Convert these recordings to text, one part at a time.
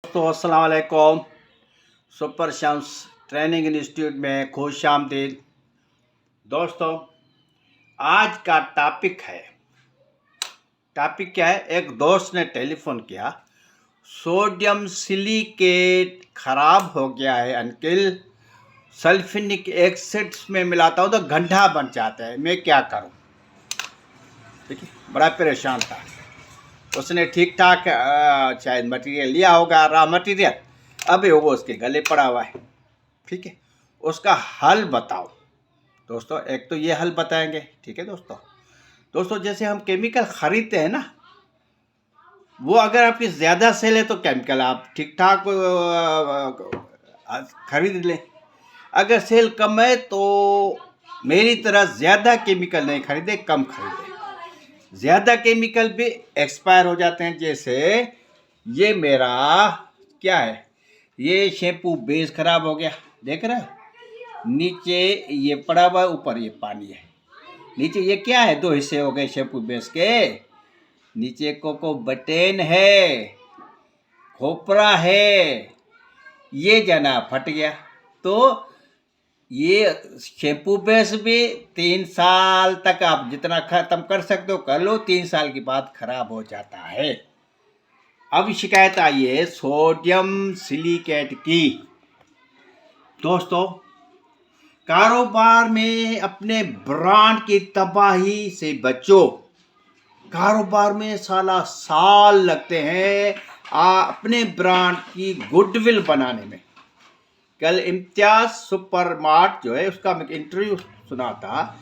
दोस्तों अस्सलाम वालेकुम। सुपर शम्स ट्रेनिंग इंस्टीट्यूट में खुश आमदीद। दोस्तों आज का टॉपिक क्या है? एक दोस्त ने टेलीफोन किया, सोडियम सिलिकेट खराब हो गया है अंकिल, सल्फ्यूरिक एसिड में मिलाता हूँ तो गड्ढा बन जाता है, मैं क्या करूँ? ठीक है, बड़ा परेशान था। उसने ठीक ठाक शायद मटेरियल लिया होगा, रॉ मटेरियल, अभी वो उसके गले पड़ा हुआ है। ठीक है, उसका हल बताओ दोस्तों। एक तो ये हल बताएंगे, ठीक है दोस्तों जैसे हम केमिकल खरीदते हैं ना, वो अगर आपकी ज़्यादा सेल है तो केमिकल आप ठीक ठाक खरीद लें। अगर सेल कम है तो मेरी तरह ज़्यादा केमिकल नहीं खरीदे, कम खरीदे। ज़्यादा केमिकल भी एक्सपायर हो जाते हैं। जैसे ये मेरा क्या है, ये शैम्पू बेस खराब हो गया, देख रहे हैं? नीचे ये पड़ा हुआ है, ऊपर ये पानी है। नीचे ये क्या है, दो हिस्से हो गए शैम्पू बेस के। नीचे कोको बटेन है, खोपरा है, ये जना फट गया। तो ये शैम्पू बेस भी 3 साल तक आप जितना ख़त्म कर सकते हो कर लो, 3 साल के बाद खराब हो जाता है। अब शिकायत आई है सोडियम सिलिकेट की। दोस्तों कारोबार में अपने ब्रांड की तबाही से बचो। कारोबार में साल लगते हैं अपने ब्रांड की गुडविल बनाने में। कल इम्तियाज सुपरमार्ट जो है, उसका मैं इंटरव्यू सुना था,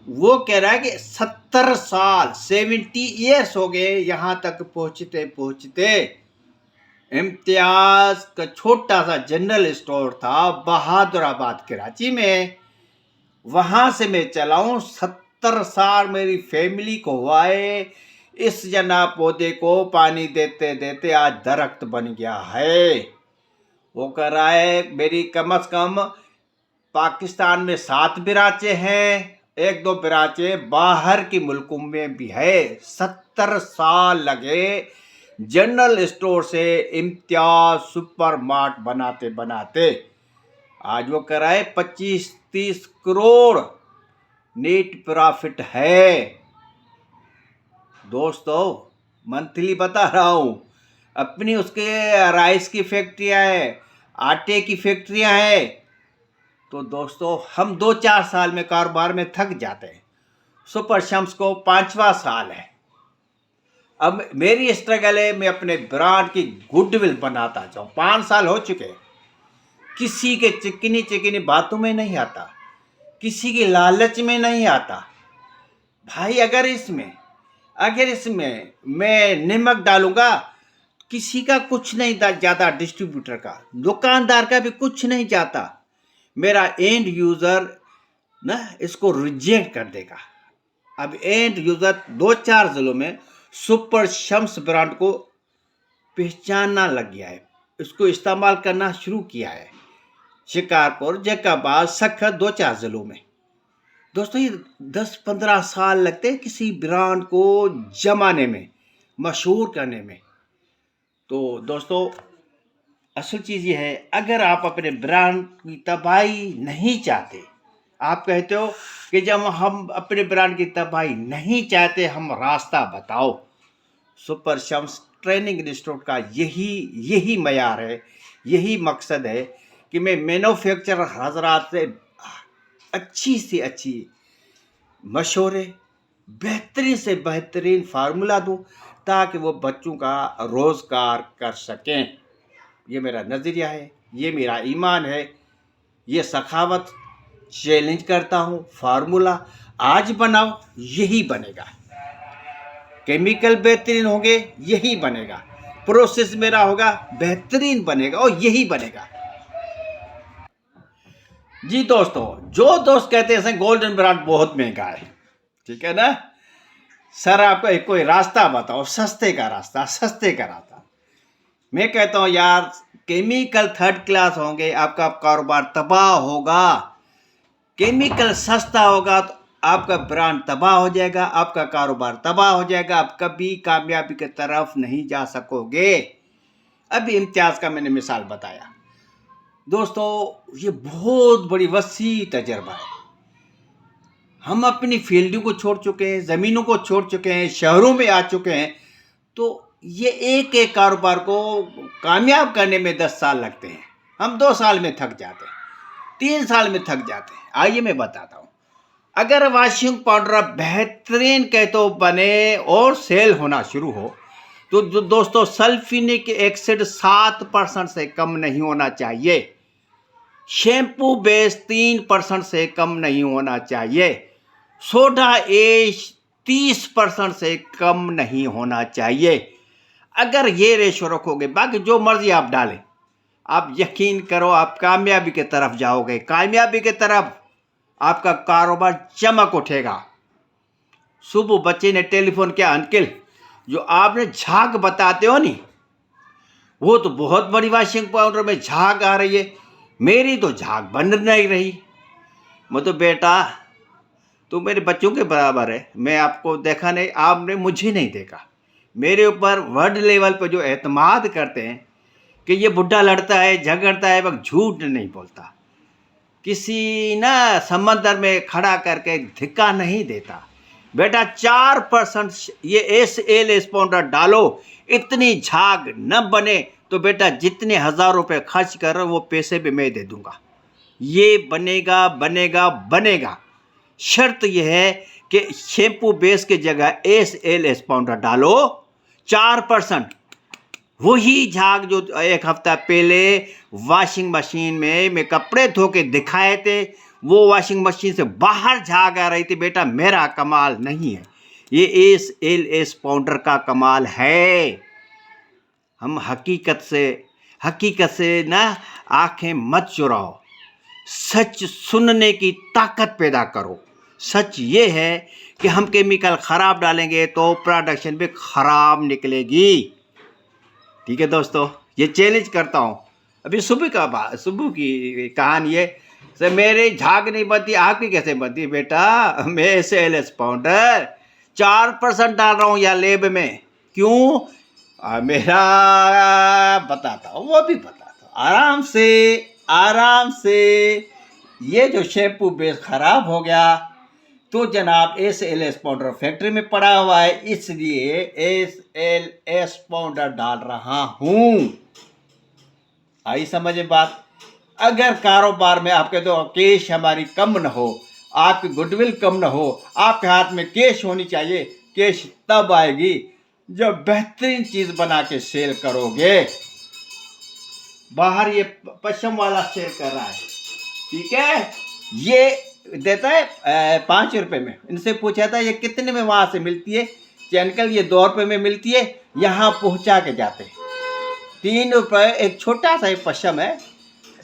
वो कह रहा है कि 70 ईयर्स हो गए यहाँ तक पहुँचते पहुँचते। इम्तियाज का छोटा सा जनरल स्टोर था बहादुराबाद कराची में, वहाँ से मैं चलाऊँ 70 साल मेरी फैमिली को हुआ है। इस जना पौधे को पानी देते देते आज दरख्त बन गया है। वो कह रहा है मेरी कम से कम पाकिस्तान में 7 बिराचे हैं, 1-2 बिराचे बाहर की मुल्कों में भी है। 70 साल लगे जनरल स्टोर से इम्तियाज सुपर मार्ट बनाते बनाते। आज वो कह रहा है 25-30 करोड़ नेट प्रॉफिट है। दोस्तों मंथली बता रहा हूँ, अपनी उसके राइस की फैक्ट्रियाँ है, आटे की फैक्ट्रियाँ है। तो दोस्तों हम 2-4 साल में कारोबार में थक जाते हैं। सुपर शम्स को 5वां साल है। अब मेरी स्ट्रगल है, मैं अपने ब्रांड की गुडविल बनाता जाऊँ। 5 साल हो चुके, किसी के चिकनी बातों में नहीं आता, किसी की लालच में नहीं आता। भाई अगर इसमें मैं नमक डालूंगा, किसी का कुछ नहीं जाता, डिस्ट्रीब्यूटर का, दुकानदार का भी कुछ नहीं जाता। मेरा एंड यूज़र ना इसको रिजेक्ट कर देगा। अब एंड यूज़र 2-4 ज़िलों में सुपर शम्स ब्रांड को पहचानना लग गया है, इसको इस्तेमाल करना शुरू किया है। शिकारपुर, जैकाबाद, सखत, 2-4 ज़िलों में। दोस्तों ये 10-15 साल लगते हैं किसी ब्रांड को जमाने में, मशहूर करने में। तो दोस्तों असल चीज़ ये है, अगर आप अपने ब्रांड की तबाही नहीं चाहते, आप कहते हो कि जब हम अपने ब्रांड की तबाही नहीं चाहते, हम रास्ता बताओ। सुपर शम्स ट्रेनिंग इंस्टीट्यूट का यही मयार है, यही मकसद है कि मैं मैन्युफैक्चरर हजरात से अच्छी से अच्छी मशवरे, बेहतरीन से बेहतरीन फार्मूला दूँ ताकि वो बच्चों का रोज़गार कर सकें। ये मेरा नज़रिया है, ये मेरा ईमान है, ये सखावत चैलेंज करता हूँ। फार्मूला आज बनाओ, यही बनेगा। केमिकल बेहतरीन होंगे, यही बनेगा। प्रोसेस मेरा होगा, बेहतरीन बनेगा और यही बनेगा। जी दोस्तों, जो दोस्त कहते हैं गोल्डन ब्रांड बहुत महंगा है, ठीक है ना सर, आपको कोई रास्ता बताओ, सस्ते का रास्ता। मैं कहता हूँ यार, केमिकल 3rd क्लास होंगे, आपका कारोबार तबाह होगा। केमिकल सस्ता होगा तो आपका ब्रांड तबाह हो जाएगा, आपका कारोबार तबाह हो जाएगा, आप कभी कामयाबी की तरफ नहीं जा सकोगे। अभी इम्तियाज़ का मैंने मिसाल बताया। दोस्तों ये बहुत बड़ी वसी तजर्बा है। हम अपनी फील्डों को छोड़ चुके हैं, ज़मीनों को छोड़ चुके हैं, शहरों में आ चुके हैं, तो ये एक एक कारोबार को कामयाब करने में 10 साल लगते हैं। हम 2 साल में थक जाते हैं, 3 साल में थक जाते हैं। आइए मैं बताता हूँ। अगर वॉशिंग पाउडर बेहतरीन कह तो बने और सेल होना शुरू हो, तो जो दोस्तों सल्फ्यूरिक एसिड 7% से कम नहीं होना चाहिए, शैम्पू बेस 3% से कम नहीं होना चाहिए, सोडा एश 30% से कम नहीं होना चाहिए। अगर ये रेशो रखोगे, बाकी जो मर्जी आप डालें, आप यकीन करो आप कामयाबी की तरफ जाओगे, कामयाबी की तरफ आपका कारोबार चमक उठेगा। सुबह बच्चे ने टेलीफोन किया, अंकल जो आपने झाग बताते हो नहीं, वो तो बहुत बड़ी वॉशिंग पाउडर में झाग आ रही है, मेरी तो झाग बन नहीं रही। मैं तो बेटा तू मेरे बच्चों के बराबर है, मैं आपको देखा नहीं, आपने मुझे नहीं देखा। मेरे ऊपर वर्ल्ड लेवल पर जो एतमाद करते हैं कि ये बुढ़ा लड़ता है, झगड़ता है, वक्त झूठ नहीं बोलता, किसी ना समंदर में खड़ा करके धिक्का नहीं देता। बेटा 4% ये SLS पाउडर डालो, इतनी झाग न बने तो बेटा जितने 1000 रुपये खर्च कर वो पैसे भी मैं दे दूंगा। ये बनेगा बनेगा बनेगा। शर्त यह है कि शैम्पू बेस की जगह SLS पाउडर डालो 4%। वही झाग जो एक हफ्ता पहले वॉशिंग मशीन में मैं कपड़े धो के दिखाए थे, वो वॉशिंग मशीन से बाहर झाग आ रही थी। बेटा मेरा कमाल नहीं है, ये SLS पाउडर का कमाल है। हम हकीकत से ना आंखें मत चुराओ, सच सुनने की ताकत पैदा करो। सच ये है कि हम केमिकल ख़राब डालेंगे तो प्रोडक्शन भी ख़राब निकलेगी। ठीक है दोस्तों, ये चैलेंज करता हूँ। अभी सुबह की कहानी है सर, मेरी झाग नहीं बनती, आपकी कैसे बनती? बेटा मैं SLS पाउडर 4% डाल रहा हूँ या लेब में, क्यों? मेरा बताता हूँ, वो भी बताता हूँ आराम से। ये जो शैम्पू बेस ख़राब हो गया तो जनाब SLS पाउडर फैक्ट्री में पड़ा हुआ है, इसलिए SLS पाउडर डाल रहा हूँ। आई समझ में बात? अगर कारोबार में आपके तो कैश हमारी कम न हो, आपकी गुडविल कम न हो, आपके हाथ में कैश होनी चाहिए। कैश तब आएगी जब बेहतरीन चीज़ बना के सेल करोगे। बाहर ये पश्चिम वाला सेल कर रहा है, ठीक है, ये देता है 5 रुपये में। इनसे पूछा था ये कितने में वहाँ से मिलती है, अंकल ये 2 रुपये में मिलती है, यहाँ पहुँचा के जाते हैं 3 रुपये। एक छोटा सा पश्चिम है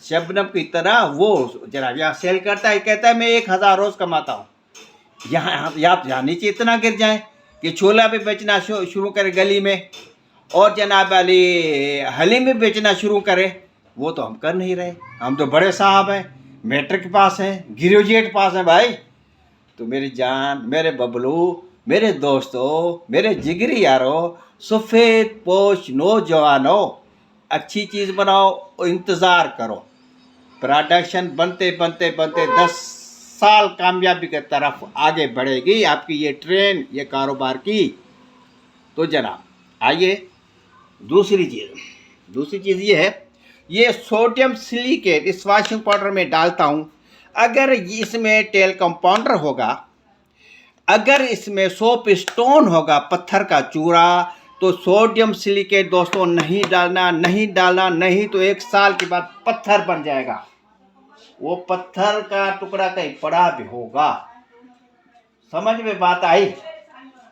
शबनम की तरह, वो जनाब यहाँ सेल करता है, कहता है मैं 1000 रोज़ कमाता हूँ। यहाँ यहाँ नीचे इतना गिर जाए कि छोला भी बेचना शुरू करे गली में, और जनाब अली हलीम भी बेचना शुरू करे। वो तो हम कर नहीं रहे, हम तो बड़े साहब हैं, मैट्रिक पास हैं, ग्रेजुएट पास हैं भाई। तो मेरी जान, मेरे बबलू, मेरे दोस्तों, मेरे जिगरी यारों, सफ़ेद पोश नौजवानों, अच्छी चीज़ बनाओ, इंतज़ार करो। प्रोडक्शन बनते बनते बनते 10 साल कामयाबी की तरफ आगे बढ़ेगी आपकी ये ट्रेन, ये कारोबार की। तो जनाब आइए दूसरी चीज़ ये है, ये सोडियम सिलिकेट इस वॉशिंग पाउडर में डालता हूँ। अगर इसमें टेल कंपाउंडर होगा, अगर इसमें सोप स्टोन होगा, पत्थर का चूरा, तो सोडियम सिलिकेट दोस्तों नहीं डालना, नहीं तो 1 साल के बाद पत्थर बन जाएगा। वो पत्थर का टुकड़ा कहीं पड़ा भी होगा। समझ में बात आई?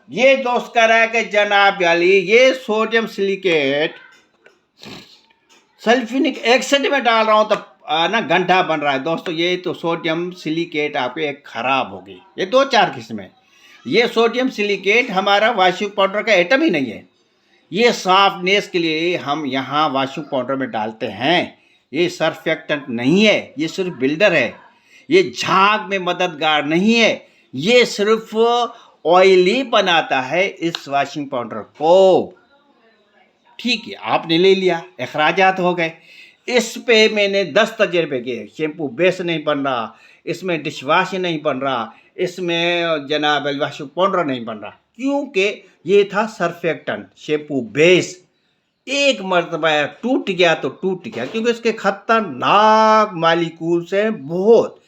ये दोस्त कह रहा है कि जनाब अली ये सोडियम सिलिकेट सल्फ्यूरिक एसिड में डाल रहा हूँ तो ना गंढा बन रहा है। दोस्तों ये तो सोडियम सिलिकेट आपके एक ख़राब होगी। ये 2-4 किस्में। ये सोडियम सिलिकेट हमारा वॉशिंग पाउडर का आइटम ही नहीं है। ये सॉफ्टनेस के लिए हम यहाँ वॉशिंग पाउडर में डालते हैं। ये सर्फेक्टेंट नहीं है, ये सिर्फ बिल्डर है। ये झाग में मददगार नहीं है, ये सिर्फ ऑयली बनाता है इस वॉशिंग पाउडर को। ठीक है, आपने ले लिया, अखराजात हो गए। इस पे मैंने 10 तजर्बे किए, शैम्पू बेस नहीं बन रहा, इसमें डिश वॉश नहीं बन रहा, इसमें जनाब वॉशिंग पाउडर नहीं बन रहा, क्योंकि ये था सर्फेक्टेंट शैम्पू बेस। एक मरतबा टूट गया तो टूट गया, क्योंकि इसके खतरनाक मालिक्यूल्स हैं बहुत।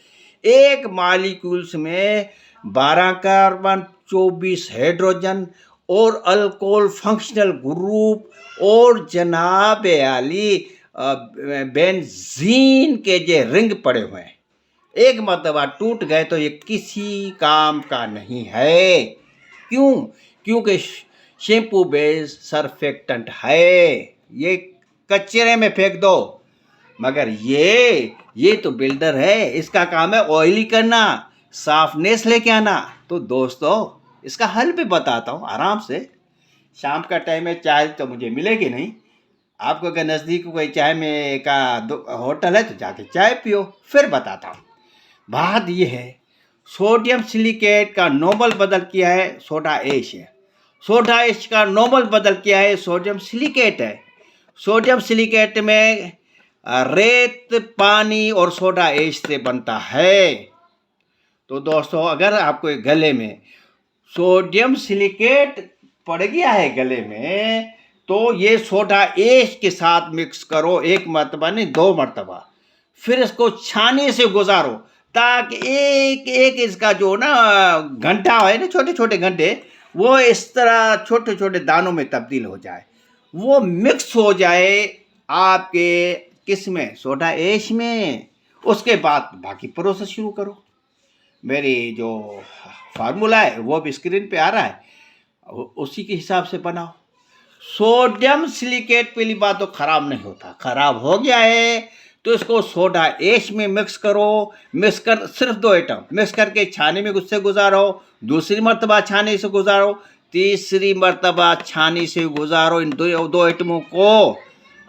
एक मालिक्यूल्स में 12 कार्बन, 24 हाइड्रोजन और अल्कोहल फंक्शनल ग्रुप और जनाब आली बेंजीन के जे रिंग पड़े हुए हैं। एक मरतबा टूट गए तो ये किसी काम का नहीं है। क्यों? क्योंकि शैम्पू बेस सर्फेक्टेंट है, ये कचरे में फेंक दो। मगर ये तो बिल्डर है, इसका काम है ऑयली करना, साफनेस लेके आना। तो दोस्तों, इसका हल भी बताता हूँ आराम से। शाम का टाइम है, चाय तो मुझे मिलेगी नहीं। आपको अगर नज़दीक कोई चाय में का होटल है तो जाके चाय पियो, फिर बताता हूँ। बात ये है, सोडियम सिलिकेट का नोबल बदल किया है सोडा ऐश है, सोडा ऐश का नोबल बदल किया है सोडियम सिलिकेट है। सोडियम सिलिकेट में रेत, पानी और सोडा ऐश से बनता है। तो दोस्तों, अगर आपको गले में सोडियम सिलिकेट पड़ गया है गले में, तो ये सोडा ऐश के साथ मिक्स करो, एक मरतबा नहीं 2 मरतबा। फिर इसको छानी से गुजारो, ताकि एक एक इसका जो ना घंटा है ना, छोटे छोटे घंटे, वो इस तरह छोटे छोटे दानों में तब्दील हो जाए, वो मिक्स हो जाए आपके किस में, सोडा ऐश में। उसके बाद बाकी प्रोसेस शुरू करो। मेरी जो फार्मूला है वो भी स्क्रीन पे आ रहा है, उसी के हिसाब से बनाओ। सोडियम सिलिकेट पहली बात तो खराब नहीं होता, खराब हो गया है तो इसको सोडा ऐश में मिक्स करो। मिक्स कर सिर्फ 2 आइटम मिक्स करके छानी में उससे गुजारो, दूसरी मरतबा छानी से गुजारो, तीसरी मरतबा छानी से गुजारो इन दो आइटमों को।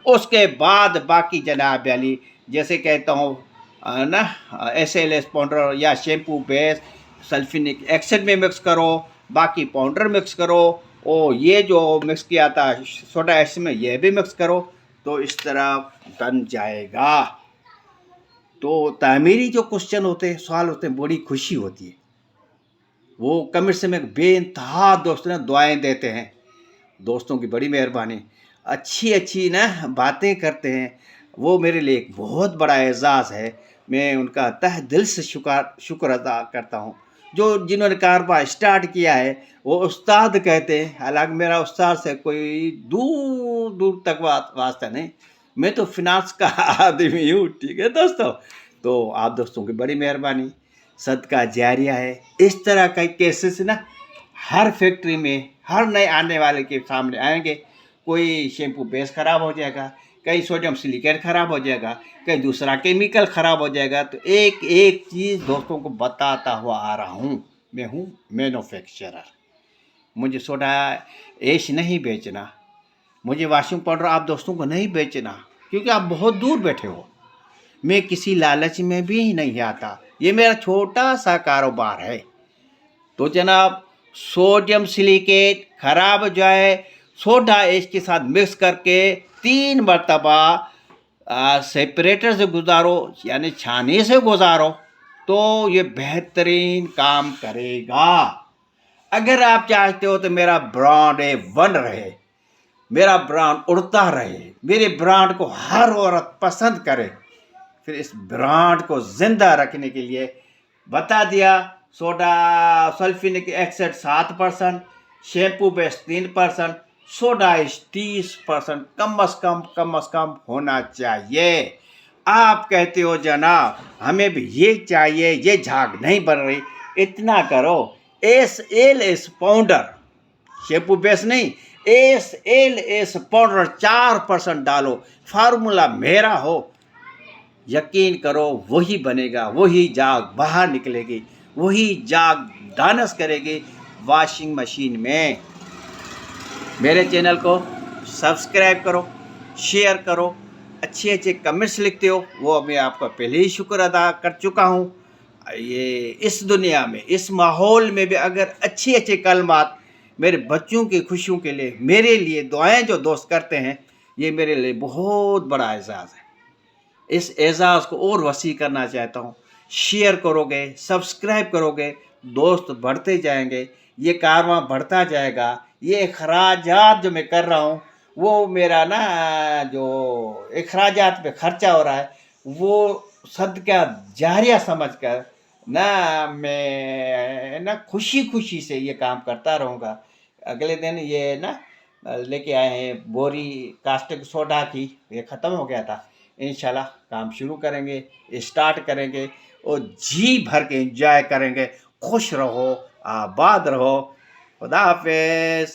उसके बाद बाकी जनाब वाली, जैसे कहता हूँ ना, SLS पाउडर या शैम्पू बेस सल्फिनिक एसिड में मिक्स करो, बाकी पाउडर मिक्स करो, और ये जो मिक्स किया था सोडा ऐश में ये भी मिक्स करो, तो इस तरह बन जाएगा। तो तामीरी जो क्वेश्चन होते हैं, सवाल होते हैं, बड़ी खुशी होती है। वो कमेंट से में बेइंतहा दोस्तों ने दुआएं देते हैं। दोस्तों की बड़ी मेहरबानी, अच्छी अच्छी ना बातें करते हैं, वो मेरे लिए एक बहुत बड़ा एजाज़ है। मैं उनका तह दिल से शुक्र अदा करता हूँ। जो जिन्होंने कारोबार स्टार्ट किया है वो उस्ताद कहते हैं, हालांकि मेरा उस्ताद से कोई दूर दूर तक वास्ता नहीं, मैं तो फिनांस का आदमी हूँ। ठीक है दोस्तों, तो आप दोस्तों की बड़ी मेहरबानी, सदका जारिया है। इस तरह का केसेस ना हर फैक्ट्री में हर नए आने वाले के सामने आएंगे। कोई शैम्पू बेस ख़राब हो जाएगा, कहीं सोडियम सिलिकेट ख़राब हो जाएगा, कहीं दूसरा केमिकल ख़राब हो जाएगा। तो एक एक चीज़ दोस्तों को बताता हुआ आ रहा हूँ। मैं हूँ मैन्युफैक्चरर, मुझे सोडा ऐश नहीं बेचना, मुझे वॉशिंग पाउडर आप दोस्तों को नहीं बेचना, क्योंकि आप बहुत दूर बैठे हो। मैं किसी लालच में भी नहीं आता, ये मेरा छोटा सा कारोबार है। तो जनाब, सोडियम सिलिकेट ख़राब हो जाए, सोडा ऐश के साथ मिक्स करके 3 मरतबा सेपरेटर से गुजारो, यानी छानी से गुजारो, तो ये बेहतरीन काम करेगा। अगर आप चाहते हो तो मेरा ब्रांड A1 रहे, मेरा ब्रांड उड़ता रहे, मेरे ब्रांड को हर औरत पसंद करे, फिर इस ब्रांड को जिंदा रखने के लिए बता दिया, soda sulphinic acid 7%, shampoo base 3%, soda ash 30% कम अज कम होना चाहिए। आप कहते हो जनाब हमें भी ये चाहिए, ये झाग नहीं बन रही, इतना करो, SLS पाउडर, शैम्पू बेस नहीं, SLS पाउडर 4% डालो, फार्मूला मेरा हो, यकीन करो वही बनेगा, वही जाग बाहर निकलेगी, वही जाग डांस करेगी वॉशिंग मशीन में। मेरे चैनल को सब्सक्राइब करो, शेयर करो, अच्छे अच्छे कमेंट्स लिखते हो, वो मैं आपका पहले ही शुक्र अदा कर चुका हूँ। ये इस दुनिया में, इस माहौल में भी अगर अच्छे अच्छे कलमात मेरे बच्चों की खुशियों के लिए मेरे लिए दुआएं जो दोस्त करते हैं, ये मेरे लिए बहुत बड़ा एजाज़ है। इस एजाज़ को और वसी करना चाहता हूँ। शेयर करोगे, सब्सक्राइब करोगे, दोस्त बढ़ते जाएंगे, ये कारवां बढ़ता जाएगा। ये अखराजात जो मैं कर रहा हूँ, वो मेरा ना जो अखराजात पे खर्चा हो रहा है, वो सदका जारिया समझकर ना मैं ना खुशी खुशी से ये काम करता रहूँगा। अगले दिन ये ना लेके आए हैं बोरी कास्टिक सोडा की, ये ख़त्म हो गया था। इंशाल्लाह काम शुरू करेंगे, स्टार्ट करेंगे और जी भर के एंजॉय करेंगे। खुश रहो, आबाद रहो। खुदा हाफिज़।